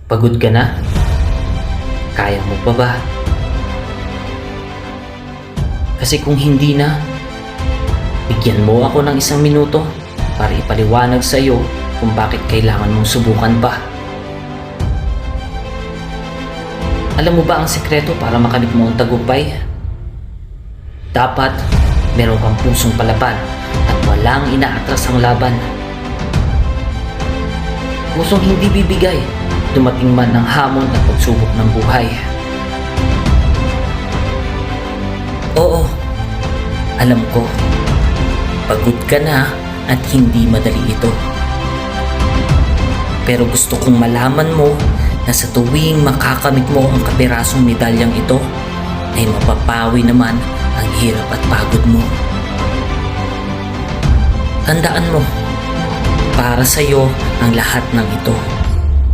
Pagod ka na? Kaya mo pa ba? Kasi kung hindi na, bigyan mo ako ng 1 minuto para ipaliwanag sa iyo kung bakit kailangan mong subukan pa. Alam mo ba ang sekreto para makamit mo ang tagumpay? Dapat meron kang pusong palaban at walang inaatras ang laban. Pusong hindi bibigay, dumating man ng hamon at pagsubok ng buhay. Oo, alam ko, pagod ka na at hindi madali ito. Pero gusto kong malaman mo na sa tuwing makakamit mo ang kapirasong medalyang ito, ay mapapawi naman ang hirap at pagod mo. Tandaan mo, para sa iyo ang lahat ng ito.